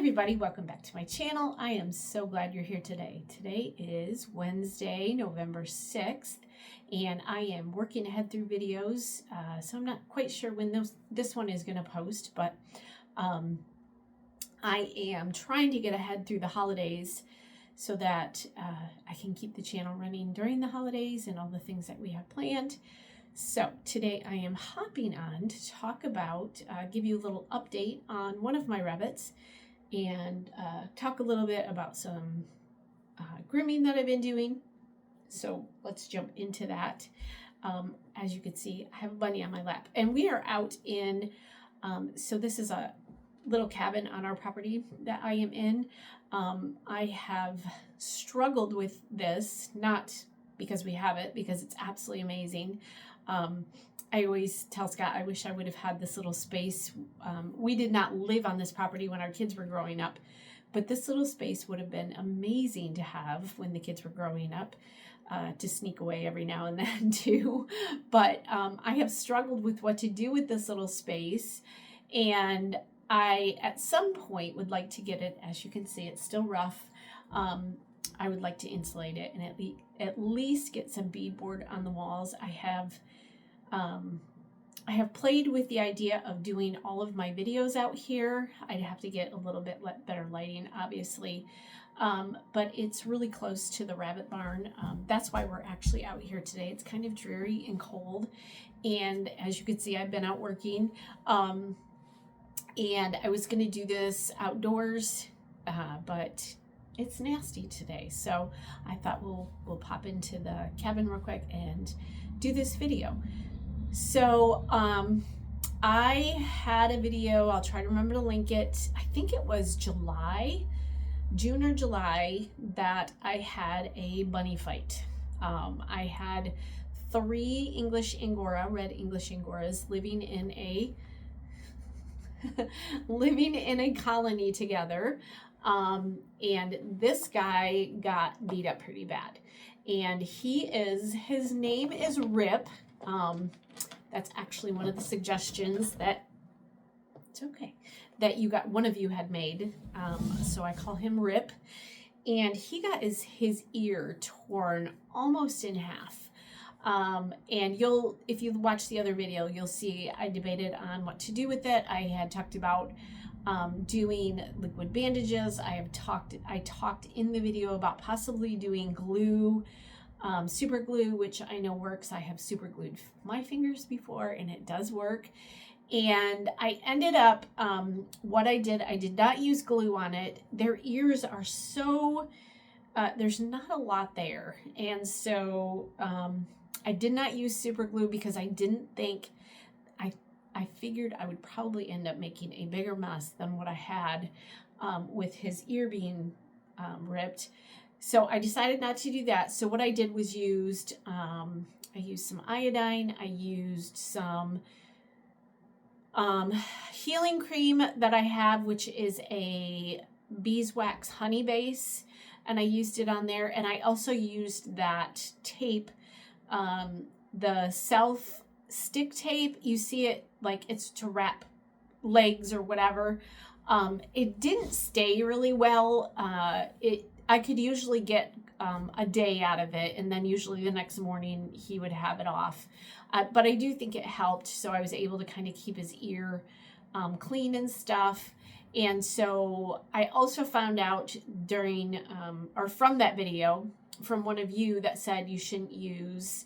everybody, welcome back to my channel. I am so glad you're here today. Today is Wednesday, November 6th, and I am working ahead through videos, so I'm not quite sure when this one is going to post, but I am trying to get ahead through the holidays so that I can keep the channel running during the holidays and all the things that we have planned. So today I am hopping on to talk about, give you a little update on one of my rabbits and talk a little bit about some grooming that I've been doing. So let's jump into that. As you can see, I have a bunny on my lap and we are out in, so this is a little cabin on our property that I am in. I have struggled with this, not because we have it, because it's absolutely amazing. I always tell Scott, I wish I would have had this little space. We did not live on this property when our kids were growing up, but this little space would have been amazing to have when the kids were growing up, to sneak away every now and then too. But I have struggled with what to do with this little space, and I, at some point, would like to get it, as you can see, it's still rough. I would like to insulate it and at least get some beadboard on the walls. I have played with the idea of doing all of my videos out here. I'd have to get a little bit better lighting, obviously, but it's really close to the rabbit barn. That's why we're actually out here today. It's kind of dreary and cold, and as you can see, I've been out working, and I was going to do this outdoors, but it's nasty today, so I thought we'll pop into the cabin real quick and do this video. So I had a video, I'll try to remember to link it. I think it was June or July, that I had a bunny fight. I had 3 English angora, red English angoras, living in a colony together. And this guy got beat up pretty bad. And his name is Rip. That's actually one of the suggestions that one of you had made. So I call him Rip. And he got his ear torn almost in half. And if you watch the other video, you'll see I debated on what to do with it. I had talked about doing liquid bandages. I talked in the video about possibly doing glue, super glue, which I know works. I have super glued my fingers before and it does work. And I ended up, what I did not use glue on it. Their ears are so, there's not a lot there. And so I did not use super glue because I didn't think, I figured I would probably end up making a bigger mess than what I had with his ear being ripped. So I decided not to do that. So what I did was I used some iodine. I used some healing cream that I have, which is a beeswax honey base. And I used it on there. And I also used that tape, the self stick tape. You see it like it's to wrap legs or whatever. It didn't stay really well. I could usually get a day out of it, and then usually the next morning he would have it off. But I do think it helped, so I was able to kind of keep his ear clean and stuff. And so I also found out during, or from that video, from one of you that said you shouldn't use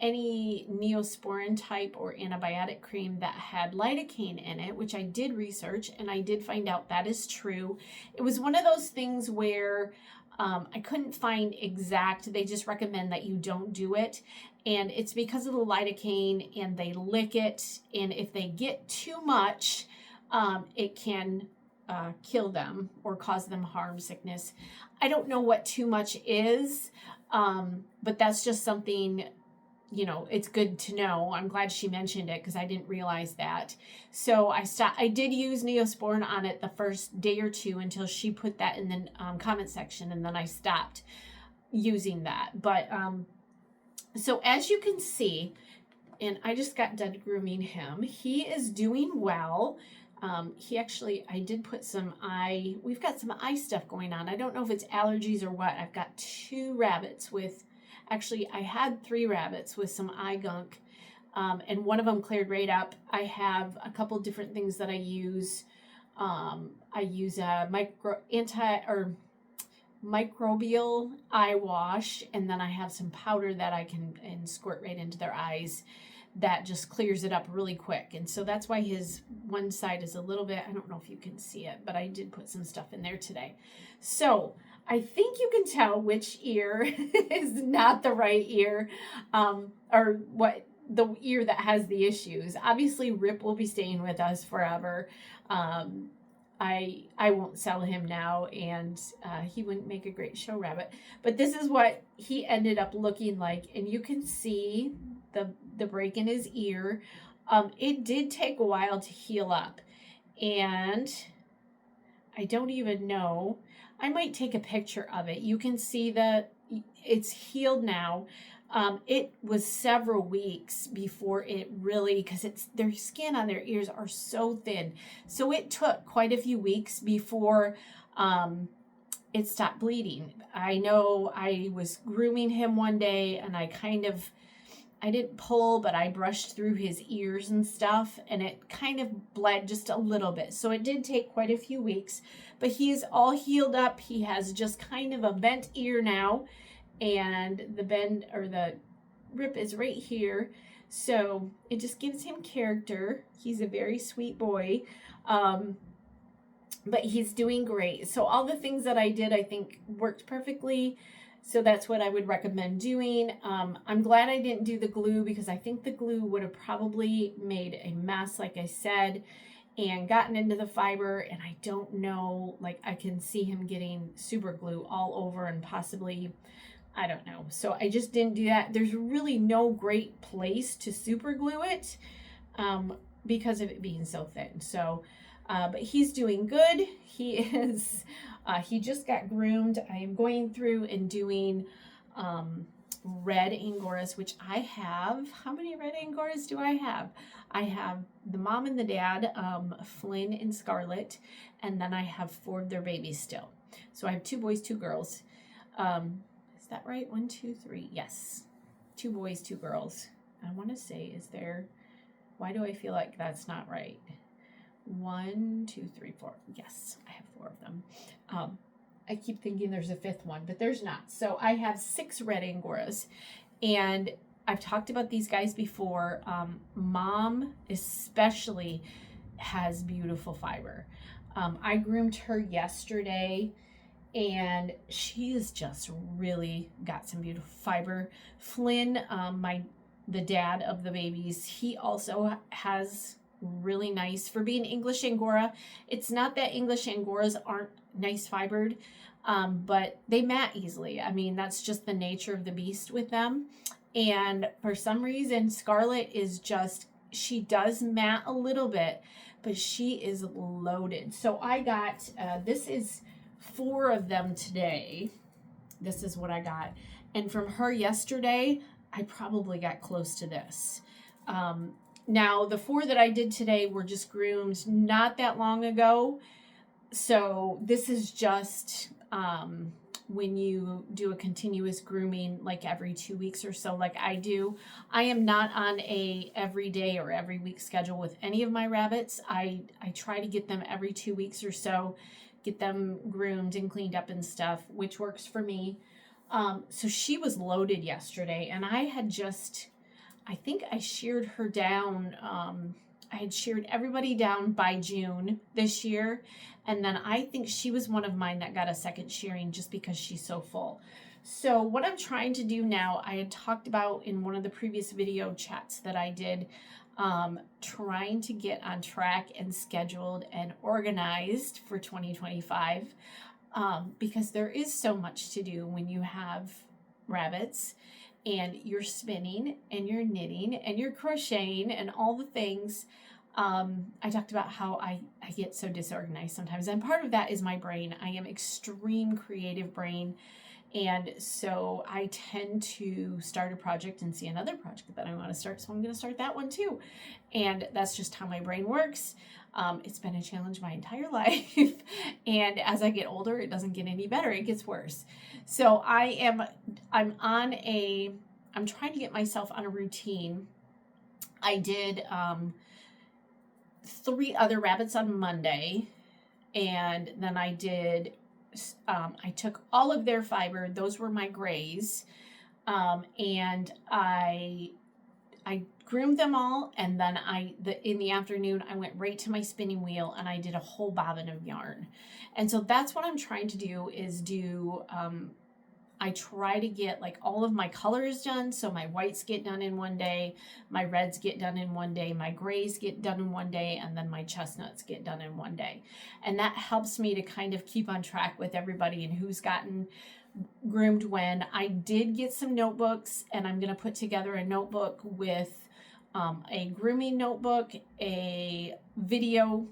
any Neosporin type or antibiotic cream that had lidocaine in it, which I did research and I did find out that is true. It was one of those things where I couldn't find exact, they just recommend that you don't do it. And it's because of the lidocaine and they lick it. And if they get too much, it can kill them or cause them harm, sickness. I don't know what too much is, but that's just something, it's good to know. I'm glad she mentioned it because I didn't realize that. So I did use Neosporin on it the first day or two until she put that in the comment section, and then I stopped using that. But so as you can see, and I just got done grooming him. He is doing well. He actually, I did put we've got some eye stuff going on. I don't know if it's allergies or what. I've got 2 rabbits with, actually I had 3 rabbits with some eye gunk. And one of them cleared right up. I have a couple different things that I use. I use a microbial eye wash, and then I have some powder that I can squirt right into their eyes that just clears it up really quick. And so that's why his one side is a little bit, I don't know if you can see it, but I did put some stuff in there today. So I think you can tell which ear is not the right ear, or what the ear that has the issues. Obviously Rip will be staying with us forever. I won't sell him now, and he wouldn't make a great show rabbit. But this is what he ended up looking like, and you can see the break in his ear. It did take a while to heal up, and I don't even know. I might take a picture of it. You can see that it's healed now. It was several weeks before it really, because their skin on their ears are so thin. So it took quite a few weeks before it stopped bleeding. I know I was grooming him one day, and I didn't pull, but I brushed through his ears and stuff, and it kind of bled just a little bit. So it did take quite a few weeks, but he is all healed up. He has just kind of a bent ear now, and the rip is right here. So it just gives him character. He's a very sweet boy. But he's doing great. So all the things that I did, I think worked perfectly. So that's what I would recommend doing. I'm glad I didn't do the glue, because I think the glue would have probably made a mess, like I said, and gotten into the fiber. And I don't know, like I can see him getting super glue all over, and possibly, I don't know. So I just didn't do that. There's really no great place to super glue it because of it being so thin. So, but he's doing good. He is, he just got groomed. I am going through and doing red angoras, which I have. How many red angoras do I have? I have the mom and the dad, Flynn and Scarlett, and then I have 4 of their babies still. So I have 2 boys, 2 girls. Is that right? 1, 2, 3. Yes. 2 boys, 2 girls. I want to say, why do I feel like that's not right? 1, 2, 3, 4. Yes, I have 4 of them. I keep thinking there's a 5th one, but there's not. So I have 6 red angoras, and I've talked about these guys before. Mom especially has beautiful fiber. I groomed her yesterday, and she has just really got some beautiful fiber. Flynn, the dad of the babies, he also has really nice, for being English Angora. It's not that English Angoras aren't nice fibered, but they mat easily. I mean, that's just the nature of the beast with them. And for some reason, Scarlett is she does mat a little bit, but she is loaded. So I got, this is 4 of them today. This is what I got. And from her yesterday, I probably got close to this. Now, the 4 that I did today were just groomed not that long ago. So this is just when you do a continuous grooming, like every 2 weeks or so, like I do. I am not on a every day or every week schedule with any of my rabbits. I try to get them every 2 weeks or so, get them groomed and cleaned up and stuff, which works for me. So she was loaded yesterday, and I think I sheared her down. I had sheared everybody down by June this year. And then I think she was one of mine that got a second shearing just because she's so full. So what I'm trying to do now, I had talked about in one of the previous video chats that I did, trying to get on track and scheduled and organized for 2025, because there is so much to do when you have rabbits and you're spinning and you're knitting and you're crocheting and all the things. I talked about how I get so disorganized sometimes, and part of that is my brain. I am extreme creative brain, and so I tend to start a project and see another project that I want to start, so I'm going to start that one too. And that's just how my brain works. It's been a challenge my entire life. And as I get older, it doesn't get any better. It gets worse. So I'm trying to get myself on a routine. I did 3 other rabbits on Monday, and then I took all of their fiber. Those were my grays. And I groomed them all, and then in the afternoon I went right to my spinning wheel and I did a whole bobbin of yarn. And so that's what I'm trying to do, is I try to get like all of my colors done. So my whites get done in one day, my reds get done in one day, my grays get done in one day, and then my chestnuts get done in one day. And that helps me to kind of keep on track with everybody and who's gotten groomed when. I did get some notebooks, and I'm going to put together a notebook with a grooming notebook, a video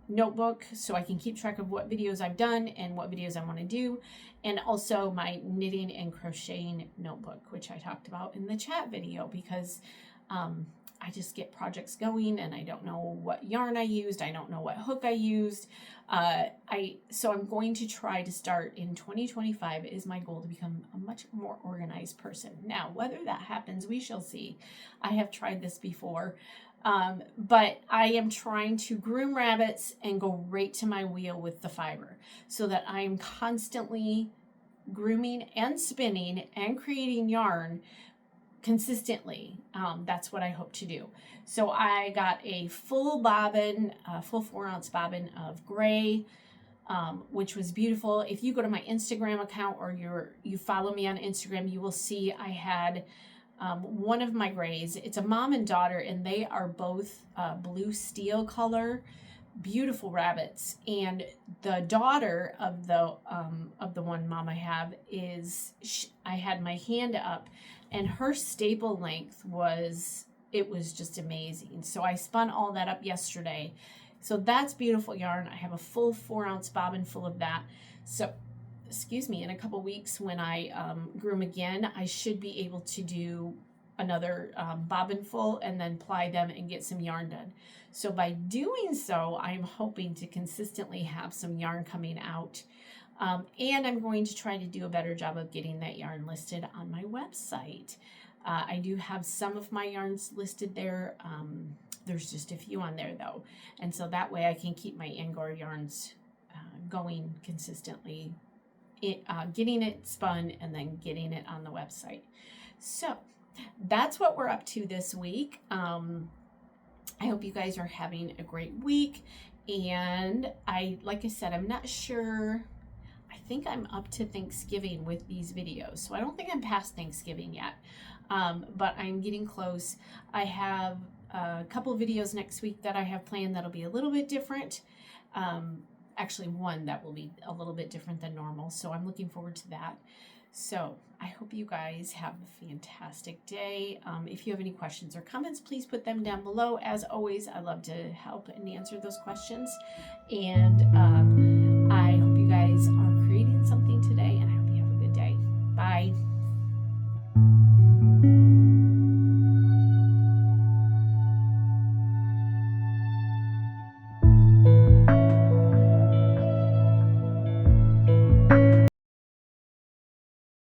notebook, so I can keep track of what videos I've done and what videos I want to do, and also my knitting and crocheting notebook, which I talked about in the chat video, because I just get projects going and I don't know what yarn I used. I don't know what hook I used. So I'm going to try to start in 2025 is my goal, to become a much more organized person. Now, whether that happens, we shall see. I have tried this before, but I am trying to groom rabbits and go right to my wheel with the fiber, so that I am constantly grooming and spinning and creating yarn consistently. That's what I hope to do. So I got a full bobbin, full 4-ounce bobbin of gray, which was beautiful. If you go to my Instagram account, or you follow me on Instagram, you will see I had one of my grays. It's a mom and daughter, and they are both blue steel color, beautiful rabbits. And the daughter of the one mom I have I had my hand up, and her staple length was just amazing. So I spun all that up yesterday. So that's beautiful yarn. I have a full 4-ounce bobbin full of that. So, excuse me, in a couple weeks when I groom again, I should be able to do another bobbin full and then ply them and get some yarn done. So by doing so, I'm hoping to consistently have some yarn coming out. And I'm going to try to do a better job of getting that yarn listed on my website. I do have some of my yarns listed there. There's just a few on there though. And so that way I can keep my angora yarns going consistently, getting it spun and then getting it on the website. So that's what we're up to this week. I hope you guys are having a great week. And like I said, I'm not sure. I think I'm up to Thanksgiving with these videos. So I don't think I'm past Thanksgiving yet, but I'm getting close. I have a couple of videos next week that I have planned that'll be a little bit different. Actually, one that will be a little bit different than normal. So I'm looking forward to that. So I hope you guys have a fantastic day. If you have any questions or comments, please put them down below. As always, I love to help and answer those questions. And I hope you guys are